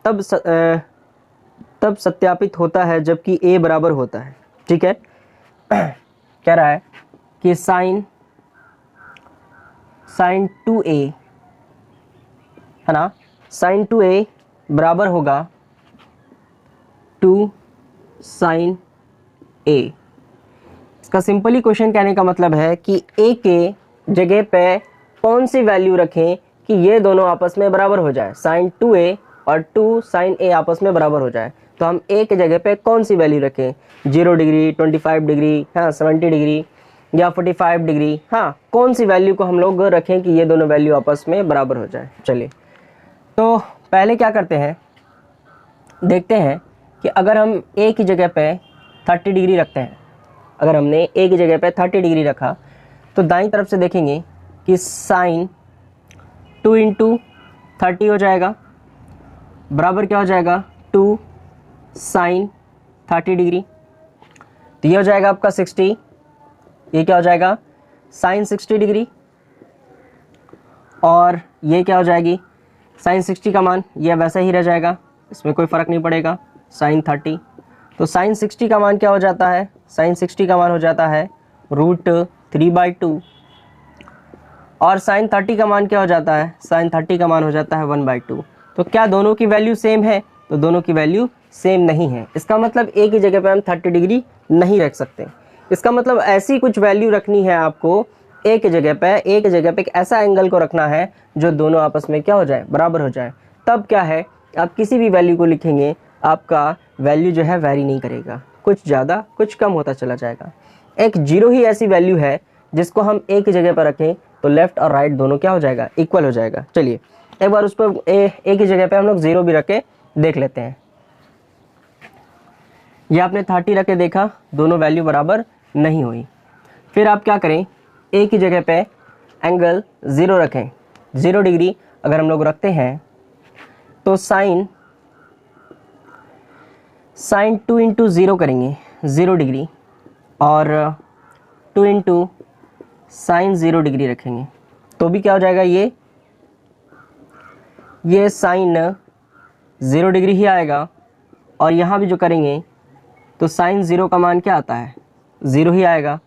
तब सत्यापित होता है जबकि a बराबर होता है। ठीक है, कह रहा है कि साइन 2a है ना, साइन 2a बराबर होगा 2 साइन a। इसका सिंपली क्वेश्चन कहने का मतलब है कि a के जगह पे कौन सी वैल्यू रखें कि ये दोनों आपस में बराबर हो जाए, साइन 2a और 2 साइन a आपस में बराबर हो जाए। तो हम a के जगह पे कौन सी वैल्यू रखें, 0 डिग्री, 25 डिग्री, हाँ 70 डिग्री या 45 डिग्री, हाँ कौन सी वैल्यू को हम लोग रखें कि ये दोनों वैल्यू आपस में बराबर हो जाए। चलिए तो पहले क्या करते हैं, देखते हैं कि अगर हम a की जगह पे 30 डिग्री रखते हैं, अगर हमने a की जगह पे 30 डिग्री रखा तो दाईं तरफ से देखेंगे कि साइन 2 इंटू 30 हो जाएगा, बराबर क्या हो जाएगा, 2 साइन 30 डिग्री। तो ये हो जाएगा आपका 60, ये क्या हो जाएगा, साइन 60 डिग्री, और ये क्या हो जाएगी, साइन 60 का मान ये वैसा ही रह जाएगा, इसमें कोई फ़र्क नहीं पड़ेगा, साइन 30। तो साइन 60 का मान क्या हो जाता है, साइन 60 का मान हो जाता है √3/2, और साइन 30 का मान क्या हो जाता है, साइन 30 का मान हो जाता है 1/2। तो क्या दोनों की वैल्यू सेम है, तो दोनों की वैल्यू सेम नहीं है। इसका मतलब a की जगह पे हम 30 डिग्री नहीं रख सकते। इसका मतलब ऐसी कुछ वैल्यू रखनी है आपको a की जगह पे, a की जगह पे एक ऐसा एंगल को रखना है जो दोनों आपस में क्या हो जाए, बराबर हो जाए। तब क्या है, आप किसी भी वैल्यू को लिखेंगे आपका वैल्यू जो है वैरी नहीं करेगा, कुछ ज़्यादा कुछ कम होता चला जाएगा। एक 0 ही ऐसी वैल्यू है जिसको हम a की जगह पर रखें तो लेफ्ट और राइट दोनों क्या हो जाएगा, इक्वल हो जाएगा। चलिए एक बार उस पर a की जगह पे हम लोग 0 भी रख के देख लेते हैं। ये आपने 30 रख के देखा, दोनों वैल्यू बराबर नहीं हुई। फिर आप क्या करें, a की जगह पे एंगल 0 रखें, 0 डिग्री अगर हम लोग रखते हैं तो साइन 2 इंटू 0 करेंगे 0 डिग्री, और 2 इंटू साइन 0 डिग्री रखेंगे तो भी क्या हो जाएगा, ये साइन 0 डिग्री ही आएगा। और यहाँ भी जो करेंगे तो साइन 0 का मान क्या आता है, 0 ही आएगा,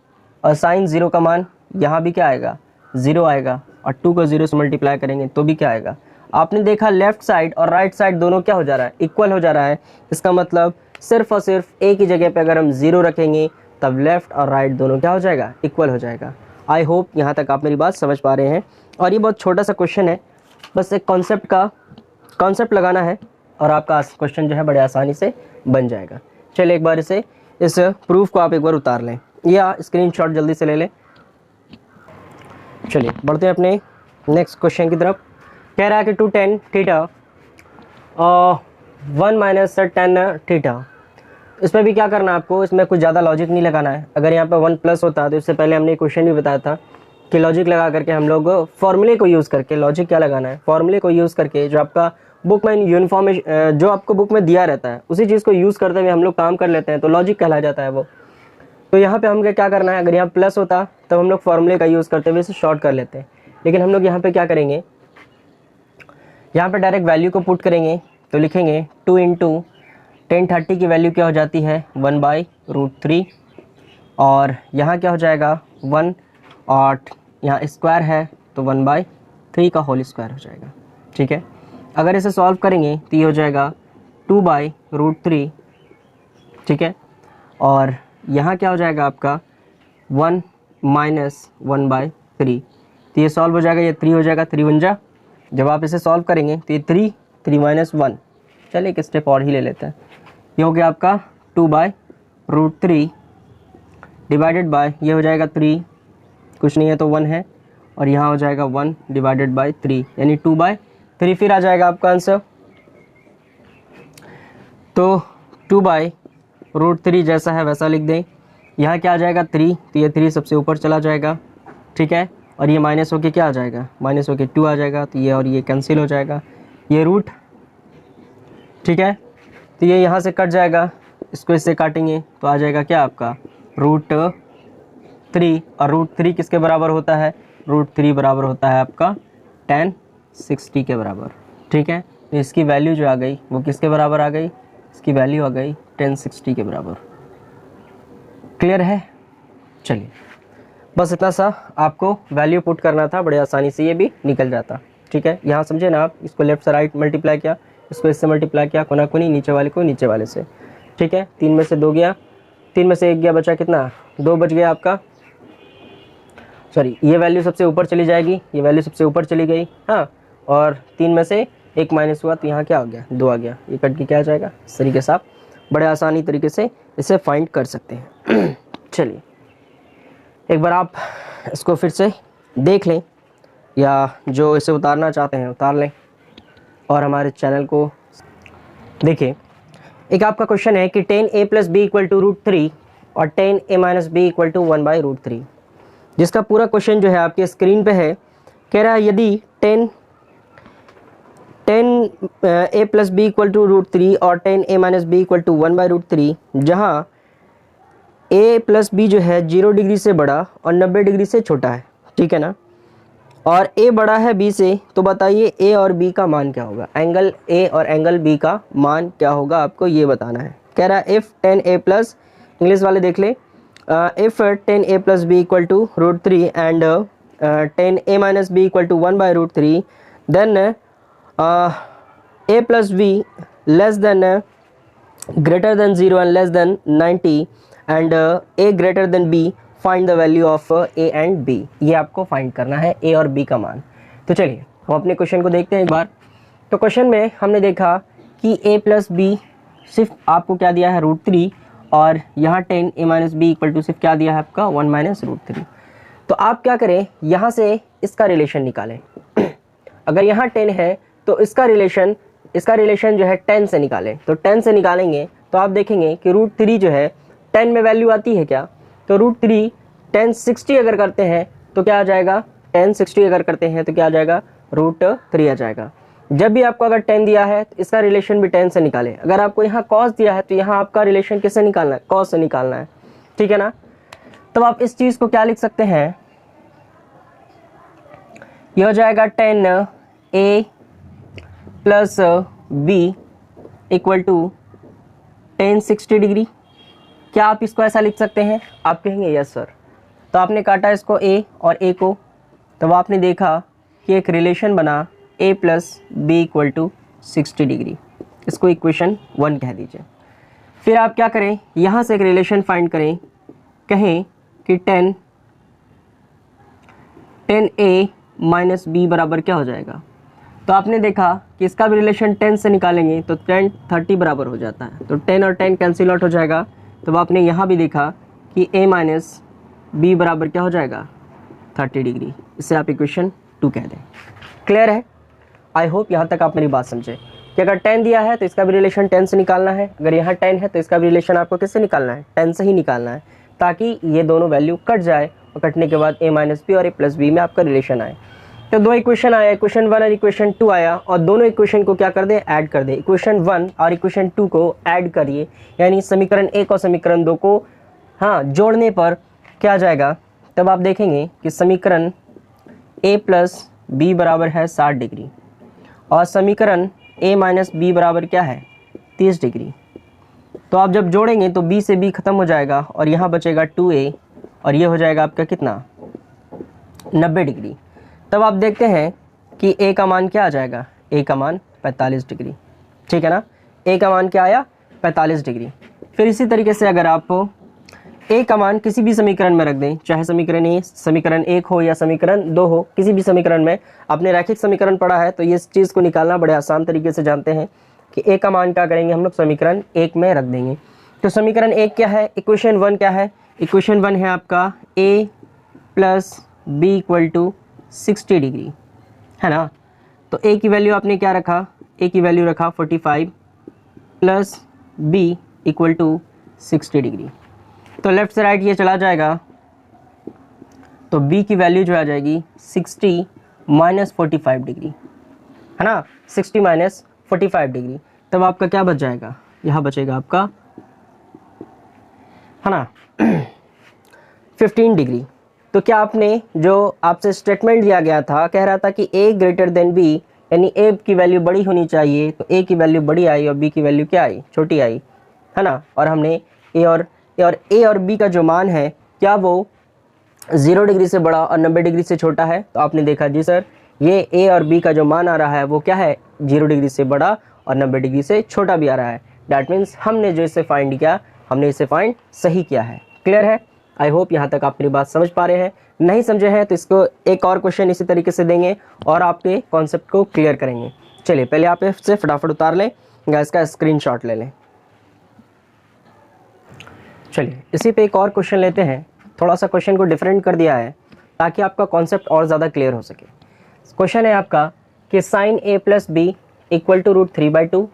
और साइन 0 का मान यहाँ भी क्या आएगा, 0 आएगा, और 2 को 0 से मल्टीप्लाई करेंगे तो भी क्या आएगा। आपने देखा लेफ्ट साइड और राइट साइड दोनों क्या हो जा रहा है, इक्वल हो जा रहा है। इसका मतलब सिर्फ और सिर्फ एक ही जगह पे अगर हम 0 रखेंगे तब लेफ्ट और राइट दोनों क्या हो जाएगा, इक्वल हो जाएगा। आई होप यहाँ तक आप मेरी बात समझ पा रहे हैं। और ये बहुत छोटा सा क्वेश्चन है, बस एक कॉन्सेप्ट लगाना है और आपका क्वेश्चन जो है बड़े आसानी से बन जाएगा। चलिए एक बार इस प्रूफ को आप एक बार उतार लें या स्क्रीनशॉट जल्दी से ले लें। चलिए बढ़ते हैं अपने नेक्स्ट क्वेश्चन की तरफ। कह रहा है कि 2 tan theta 1 minus tan theta. इसमें भी क्या करना है आपको, इसमें कुछ ज़्यादा लॉजिक नहीं लगाना है। अगर यहाँ पे 1 प्लस होता तो इससे पहले हमने क्वेश्चन भी बताया था कि लॉजिक लगा करके हम लोग फॉर्मूले को यूज़ करके, लॉजिक क्या लगाना है, फॉर्मूले को यूज़ करके जो आपका बुक में यूनिफॉर्मेशन जो आपको बुक में दिया रहता है उसी चीज़ को यूज़ करते हुए हम लोग काम कर लेते हैं, तो लॉजिक कहला जाता है वो। तो यहाँ पे हम क्या करना है, अगर यहाँ प्लस होता तब हम लोग फॉर्मूले का यूज़ करते हुए इसे शॉर्ट कर लेते हैं, लेकिन हम लोग यहाँ पे क्या करेंगे, यहाँ पे डायरेक्ट वैल्यू को पुट करेंगे तो लिखेंगे 2 इंटू tan 30 की वैल्यू क्या हो जाती है 1/√3, और यहाँ क्या हो जाएगा 1, और यहाँ स्क्वायर है तो 1/3 का होल स्क्वायर हो जाएगा। ठीक है, अगर इसे सॉल्व करेंगे तो ये हो जाएगा 2/√3। ठीक है, और यहाँ क्या हो जाएगा आपका 1 माइनस 1/3, तो ये सॉल्व हो जाएगा, ये 3 हो जाएगा, 3 1 जा। जब आप इसे सॉल्व करेंगे तो ये 3 माइनस 1, चलिए एक स्टेप और ही ले लेते हैं। ये हो गया आपका 2/√3 डिवाइडेड बाय, ये हो जाएगा 3, कुछ नहीं है तो 1 है, और यहाँ हो जाएगा 1 डिवाइडेड बाय 3 यानी 2/3 फिर आ जाएगा आपका आंसर। तो 2/√3 जैसा है वैसा लिख दें। यहाँ क्या आ जाएगा 3, तो ये 3 सबसे ऊपर चला जाएगा। ठीक है, और ये माइनस होके क्या आ जाएगा, माइनस होके 2 आ जाएगा, तो ये और ये कैंसिल हो जाएगा, ये रूट। ठीक है, तो ये यहाँ से कट जाएगा, इसको इससे काटेंगे तो आ जाएगा क्या आपका √3, और √3 किसके बराबर होता है, √3 बराबर होता है आपका tan 60 के बराबर। ठीक है, तो इसकी वैल्यू जो आ गई वो किसके बराबर आ गई, इसकी वैल्यू आ गई tan 60 के बराबर। क्लियर है, चलिए बस इतना सा आपको वैल्यू पुट करना था, बड़े आसानी से ये भी निकल जाता। ठीक है, यहाँ समझे ना आप, इसको लेफ्ट से राइट मल्टीप्लाई किया, इसको इससे मल्टीप्लाई किया, कोना कोनी, नीचे वाले को नीचे वाले से। ठीक है, 3 में से 2 गया, 3 में से 1 गया, बचा कितना, 2 बच गया आपका। सॉरी, ये वैल्यू सबसे ऊपर चली जाएगी, ये वैल्यू सबसे ऊपर चली गई, हाँ, और 3 में से 1 माइनस हुआ तो यहाँ क्या आ गया, 2 आ गया, ये कट के क्या आ जाएगा। इस तरीके से आप बड़े आसानी तरीके से इसे फाइंड कर सकते हैं। चलिए एक बार आप इसको फिर से देख लें, या जो इसे उतारना चाहते हैं उतार लें, और हमारे चैनल को देखिए। एक आपका क्वेश्चन है कि tan a + b = √3 और tan a - b = 1/√3, जिसका पूरा क्वेश्चन जो है आपके स्क्रीन पे है। कह रहा है यदि tan a + b = √3 और tan a - b = 1/√3, जहाँ a + b जो है 0 डिग्री से बड़ा और 90 डिग्री से छोटा है। ठीक है ना, और a बड़ा है b से, तो बताइए a और b का मान क्या होगा, एंगल a और एंगल b का मान क्या होगा, आपको ये बताना है। कह रहा है if tan a plus, English वाले देख ले, if tan a + b = √3 and tan a - b = 1/√3, then a + b less than greater than 0 and less than 90 and a greater than b, find the value of a and b। ये आपको find करना है a और b का मान। तो चलिए हम अपने क्वेश्चन को देखते हैं एक बार। तो क्वेश्चन में हमने देखा कि a + b सिर्फ आपको क्या दिया है √3, और यहाँ tan a - b = सिर्फ क्या दिया है आपका 1 - √3। तो आप क्या करें, यहाँ से इसका रिलेशन निकालें। अगर यहाँ 10 है तो इसका रिलेशन जो है 10 से निकालें। तो 10 से निकालेंगे तो आप देखेंगे कि √3 जो है 10 में वैल्यू आती है क्या, तो √3 tan 60 अगर करते हैं तो क्या आ जाएगा tan 60 अगर करते हैं तो क्या आ जाएगा, √3 आ जाएगा। जब भी आपको अगर tan दिया है तो इसका रिलेशन भी tan से निकाले। अगर आपको यहाँ cos दिया है तो यहाँ आपका रिलेशन किससे निकालना है, cos से निकालना है, ठीक है ना। तो आप इस चीज़ को क्या लिख सकते हैं, ये हो जाएगा tan A plus B equal to tan 60 degree. क्या आप इसको ऐसा लिख सकते हैं, आप कहेंगे यस सर। तो आपने काटा इसको A और A को, तब आपने देखा कि एक रिलेशन बना A plus B equal to 60 degree. इसको इक्वेशन 1 कह दीजिए। फिर आप क्या करें, यहाँ से एक रिलेशन फाइंड करें, कहें कि tan A माइनस B बराबर क्या हो जाएगा। तो आपने देखा कि इसका भी रिलेशन 10 से निकालेंगे तो tan 30 बराबर हो जाता है, तो 10 और 10 कैंसिल आउट हो जाएगा। तो आपने यहाँ भी देखा कि A माइनस B बराबर क्या हो जाएगा, 30 डिग्री। इसे आप इक्वेशन 2 कह दें। क्लियर है, आई होप यहाँ तक आप मेरी बात समझे कि अगर 10 दिया है तो इसका भी रिलेशन 10 से निकालना है, अगर यहाँ 10 है तो इसका भी रिलेशन आपको किससे निकालना है, 10 से ही निकालना है, ताकि ये दोनों वैल्यू कट जाए और कटने के बाद A माइनस बी और A प्लस बी में आपका रिलेशन आए। तो दो इक्वेशन आया, इक्वेशन 1 और इक्वेशन 2 आया, और दोनों इक्वेशन को क्या कर दे, ऐड कर दे। इक्वेशन 1 और इक्वेशन 2 को ऐड करिए, यानी समीकरण 1 और समीकरण 2 को जोड़ने पर क्या आ जाएगा, तब आप देखेंगे कि समीकरण A प्लस बी बराबर है 60 डिग्री और समीकरण A माइनस बी बराबर क्या है, 30 डिग्री। तो आप जब जोड़ेंगे तो B से B खत्म हो जाएगा और यहाँ बचेगा 2A और ये हो जाएगा आपका कितना, 90 डिग्री। तब आप देखते हैं कि A का मान क्या आ जाएगा, A का मान 45 डिग्री, ठीक है ना। A का मान क्या आया, 45 डिग्री। फिर इसी तरीके से अगर आप A का मान किसी भी समीकरण में रख दें, चाहे समीकरण 1 हो या समीकरण 2 हो, किसी भी समीकरण में, आपने रैखिक समीकरण पढ़ा है तो ये चीज़ को निकालना बड़े आसान तरीके से जानते हैं कि A का मान क्या करेंगे हम लोग, समीकरण 1 में रख देंगे। तो समीकरण 1 क्या है, इक्वेशन 1 क्या है, इक्वेशन 1 है आपका A plus B equal to 60 degree, है ना। तो A की वैल्यू आपने क्या रखा, A की वैल्यू रखा 45 plus B equal to 60 degree. तो लेफ्ट से राइट ये चला जाएगा, तो B की वैल्यू जो आ जाएगी 60 माइनस 45 डिग्री, है ना, 60 माइनस 45 डिग्री। तब आपका क्या बच जाएगा, यहाँ बचेगा आपका, है ना, 15 डिग्री। तो क्या आपने जो आपसे स्टेटमेंट दिया गया था, कह रहा था कि A ग्रेटर देन B, यानी A की वैल्यू बड़ी होनी चाहिए, तो A की वैल्यू बड़ी आई और B की वैल्यू क्या आई, छोटी आई, है ना। और हमने A और B का जो मान है क्या वो 0 डिग्री से बड़ा और 90 डिग्री से छोटा है। तो आपने देखा जी सर, ये A और B का जो मान आ रहा है वो क्या है, 0 डिग्री से बड़ा और 90 डिग्री से छोटा भी आ रहा है। डैट मीन्स हमने जो इसे फाइंड किया, हमने इसे फाइंड सही किया है। क्लियर है, आई होप यहाँ तक आप मेरी बात समझ पा रहे हैं। नहीं समझे हैं तो इसको एक और क्वेश्चन इसी तरीके से देंगे और आपके कॉन्सेप्ट को क्लियर करेंगे। चलिए पहले आप इससे फटाफट उतार लें या इसका स्क्रीनशॉट ले लें। चलिए इसी पे एक और क्वेश्चन लेते हैं। थोड़ा सा क्वेश्चन को डिफरेंट कर दिया है ताकि आपका कॉन्सेप्ट और ज़्यादा क्लियर हो सके। क्वेश्चन है आपका कि sine A plus B equal to √3/2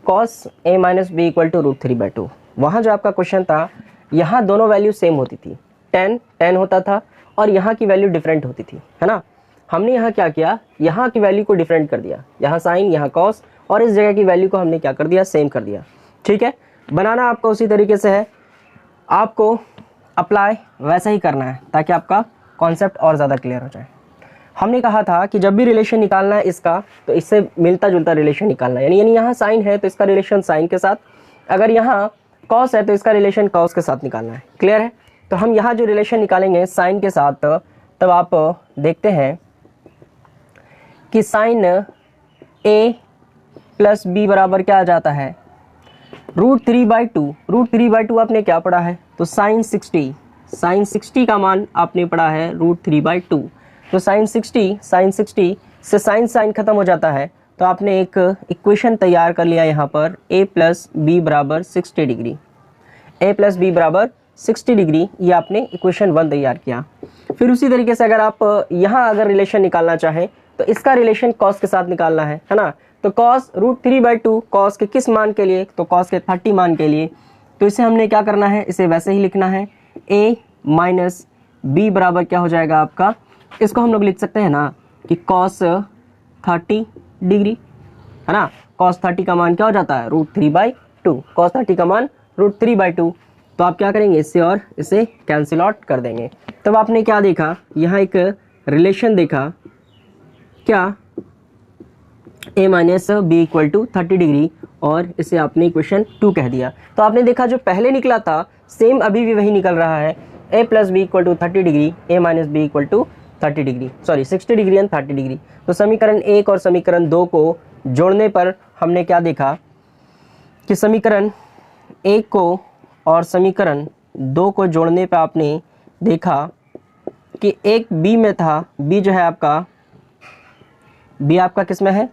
cos A minus B equal to √3/2। वहाँ जो आपका क्वेश्चन था, यहाँ दोनों वैल्यू सेम होती थी, tan होता था और यहाँ की वैल्यू डिफरेंट होती थी, है ना। हमने यहाँ क्या किया, यहाँ की वैल्यू को डिफरेंट कर दिया, यहाँ साइन यहाँ कॉस, और इस जगह की वैल्यू को हमने क्या कर दिया, सेम कर दिया। ठीक है, बनाना आपको उसी तरीके से है, आपको अप्लाई वैसा ही करना है ताकि आपका कॉन्सेप्ट और ज़्यादा क्लियर हो जाए। हमने कहा था कि जब भी रिलेशन निकालना है इसका, तो इससे मिलता जुलता रिलेशन निकालना है। यानी यहाँ साइन है तो इसका रिलेशन साइन के साथ, अगर यहाँ कॉस है तो इसका रिलेशन कॉस के साथ निकालना है। क्लियर है, तो हम यहाँ जो रिलेशन निकालेंगे साइन के साथ, तब आप देखते हैं कि साइन A प्लस बी बराबर क्या आ जाता है, √3/2। √3/2 आपने क्या पढ़ा है, तो साइन 60 का मान आपने पढ़ा है √3/2। तो साइन 60 से साइन खत्म हो जाता है, तो आपने एक इक्वेशन तैयार कर लिया यहाँ पर, A प्लस बी बराबर 60 डिग्री। A प्लस बी बराबर 60 डिग्री, ये आपने इक्वेशन 1 तैयार किया। फिर उसी तरीके से अगर आप यहाँ अगर रिलेशन निकालना चाहें तो इसका रिलेशन कॉस के साथ निकालना है ना। तो कॉस √3/2 कॉस के किस मान के लिए, तो कॉस के 30 मान के लिए। तो इसे हमने क्या करना है, इसे वैसे ही लिखना है, A माइनस बी बराबर क्या हो जाएगा आपका इसको हम लोग लिख सकते हैं ना कि cos 30 डिग्री, है ना। cos 30 का मान क्या हो जाता है, √3/2। cos 30 का मान √3/2। तो आप क्या करेंगे, इससे और इसे कैंसिल आउट कर देंगे। तब आपने क्या देखा, यहाँ एक रिलेशन देखा, क्या, a minus B equal to 30 degree, और इसे आपने इक्वेशन 2 कह दिया। तो आपने देखा जो पहले निकला था सेम अभी भी वही निकल रहा है, a plus B equal to 30 degree, a minus B equal to 30 degree, sorry 60 degree and 30 degree. तो समीकरण 1 और समीकरण 2 को जोड़ने पर हमने क्या देखा कि समीकरण 1 को और समीकरण 2 को जोड़ने पर आपने देखा कि एक b में था, b जो है आपका, b आपका किस में है,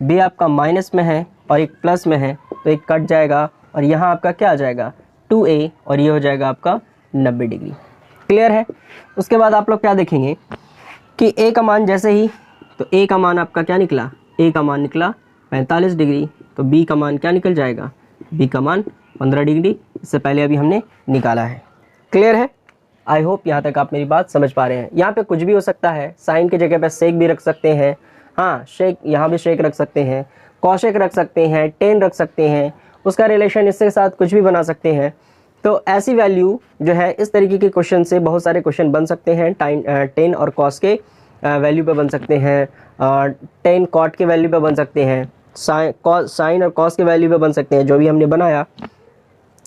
b आपका माइनस में है और एक प्लस में है, तो एक कट जाएगा और यहाँ आपका क्या आ जाएगा 2a, और ये हो जाएगा आपका 90 डिग्री। क्लियर है। उसके बाद आप लोग क्या देखेंगे कि a का मान जैसे ही, तो a का मान आपका क्या निकला, a का मान निकला 45 डिग्री, तो b का मान क्या निकल जाएगा, b का मान 15 डिग्री, इससे पहले अभी हमने निकाला है। क्लियर है। आई होप यहाँ तक आप मेरी बात समझ पा रहे हैं। यहाँ पे कुछ भी हो सकता है, साइन की जगह पे सेक भी रख सकते हैं, हाँ शेक, यहाँ भी शेक रख सकते हैं, कॉशेक रख सकते हैं, टेन रख सकते हैं, उसका रिलेशन इसके साथ कुछ भी बना सकते हैं। तो ऐसी वैल्यू जो है, इस तरीके के क्वेश्चन से बहुत सारे क्वेश्चन बन सकते हैं। टेन और कॉस के वैल्यू पे बन सकते हैं, टेन कॉट के वैल्यू पे बन सकते हैं, साइन और कॉस के वैल्यू पे बन सकते हैं, जो भी हमने बनाया।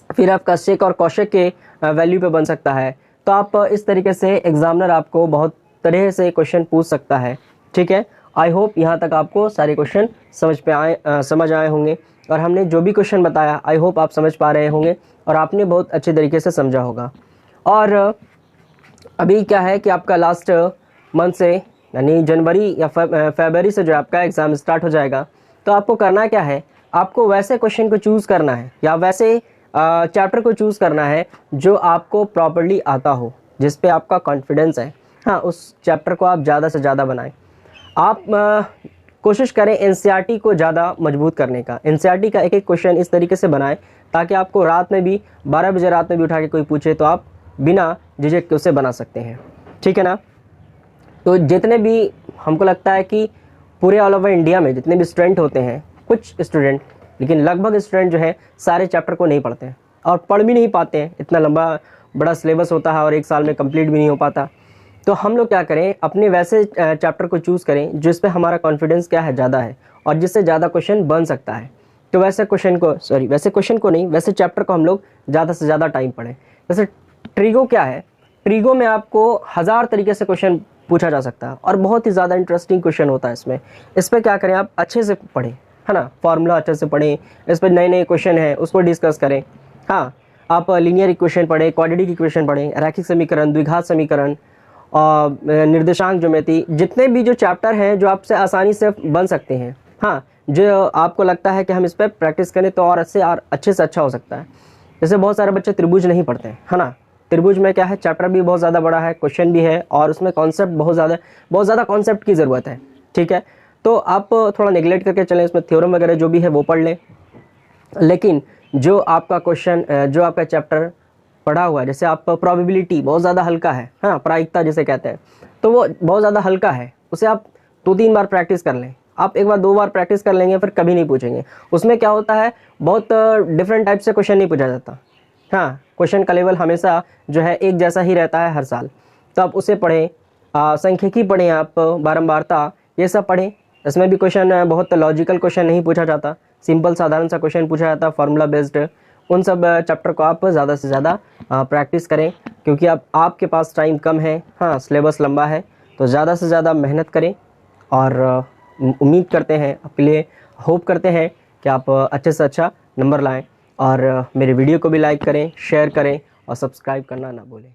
फिर आपका शेक और कॉशेक के वैल्यू पे बन सकता है। तो आप इस तरीके से एग्जामिनर आपको बहुत तरह से क्वेश्चन पूछ सकता है। ठीक है। आई होप यहाँ तक आपको सारे क्वेश्चन समझ आए होंगे, और हमने जो भी क्वेश्चन बताया आई होप आप समझ पा रहे होंगे और आपने बहुत अच्छे तरीके से समझा होगा। और अभी क्या है कि आपका लास्ट मंथ से, यानी जनवरी या फरवरी से जो आपका एग्ज़ाम स्टार्ट हो जाएगा, तो आपको करना क्या है, आपको वैसे क्वेश्चन को चूज़ करना है या वैसे चैप्टर को चूज़ करना है जो आपको प्रॉपर्ली आता हो, जिस पे आपका कॉन्फिडेंस है। हाँ, उस चैप्टर को आप ज़्यादा से ज़्यादा बनाएं। आप कोशिश करें एनसीईआरटी को ज़्यादा मजबूत करने का। एनसीईआरटी का एक एक क्वेश्चन इस तरीके से बनाएं ताकि आपको रात में भी 12 बजे रात में भी उठा के कोई पूछे तो आप बिना झिझक के उसे बना सकते हैं। ठीक है ना। तो जितने भी, हमको लगता है कि पूरे ऑल ओवर इंडिया में जितने भी स्टूडेंट होते हैं, कुछ स्टूडेंट, लेकिन लगभग स्टूडेंट जो है सारे चैप्टर को नहीं पढ़ते हैं और पढ़ भी नहीं पाते हैं। इतना लंबा बड़ा सिलेबस होता है और एक साल में कंप्लीट भी नहीं हो पाता। तो हम लोग क्या करें, अपने वैसे चैप्टर को चूज़ करें जिस पे हमारा कॉन्फिडेंस क्या है, ज़्यादा है और जिससे ज़्यादा क्वेश्चन बन सकता है। तो वैसे क्वेश्चन को नहीं, वैसे चैप्टर को हम लोग ज़्यादा से ज़्यादा टाइम पढ़ें। जैसे ट्रिगो क्या है, ट्रिगो में आपको 1000 तरीके से क्वेश्चन पूछा जा सकता है और बहुत ही ज़्यादा इंटरेस्टिंग क्वेश्चन होता है इसमें। इस पर क्या करें, आप अच्छे से पढ़ें, है ना, फार्मूला अच्छे से पढ़ें, इस पर नए नए क्वेश्चन हैं उसको डिस्कस करें। हाँ, आप लीनियर इक्वेशन पढ़ें, क्वाड्रेटिक इक्वेशन पढ़ें, रैखिक समीकरण, द्विघात समीकरण और निर्देशांक ज्योमेट्री, जितने भी जो चैप्टर हैं जो आपसे आसानी से बन सकते हैं। हाँ, जो आपको लगता है कि हम इस पर प्रैक्टिस करें तो और अच्छे से अच्छा हो सकता है। जैसे बहुत सारे बच्चे त्रिभुज नहीं पढ़ते हैं, है ना। त्रिभुज में क्या है, चैप्टर भी बहुत ज़्यादा बड़ा है, क्वेश्चन भी है और उसमें कॉन्सेप्ट बहुत ज़्यादा कॉन्सेप्ट की ज़रूरत है। ठीक है। तो आप थोड़ा नेगलेक्ट करके चलें, उसमें थ्योरम वगैरह जो भी है वो पढ़ लें। लेकिन जो आपका क्वेश्चन, जो आपका चैप्टर पढ़ा हुआ है, जैसे आप प्रोबेबिलिटी बहुत ज़्यादा हल्का है, हाँ, प्रायिकता जिसे कहते हैं, तो वो बहुत ज़्यादा हल्का है, उसे आप 2-3 बार प्रैक्टिस कर लें। आप 1 बार 2 बार प्रैक्टिस कर लेंगे फिर कभी नहीं पूछेंगे। उसमें क्या होता है, बहुत डिफरेंट टाइप से क्वेश्चन नहीं पूछा जाता। हाँ, क्वेश्चन का लेवल हमेशा जो है एक जैसा ही रहता है हर साल। तो आप उसे पढ़ें, सांख्यिकी पढ़ें, आप बारंबारता, ये सब पढ़ें। इसमें भी क्वेश्चन बहुत लॉजिकल क्वेश्चन नहीं पूछा जाता, सिंपल साधारण सा क्वेश्चन पूछा जाता, फार्मूला बेस्ड। उन सब चैप्टर को आप ज़्यादा से ज़्यादा प्रैक्टिस करें, क्योंकि अब आपके पास टाइम कम है, हाँ, सिलेबस लंबा है, तो ज़्यादा से ज़्यादा मेहनत करें। और उम्मीद करते हैं, आपके लिए होप करते हैं कि आप अच्छे से अच्छा नंबर लाएं। और मेरे वीडियो को भी लाइक करें, शेयर करें और सब्सक्राइब करना ना भूलें।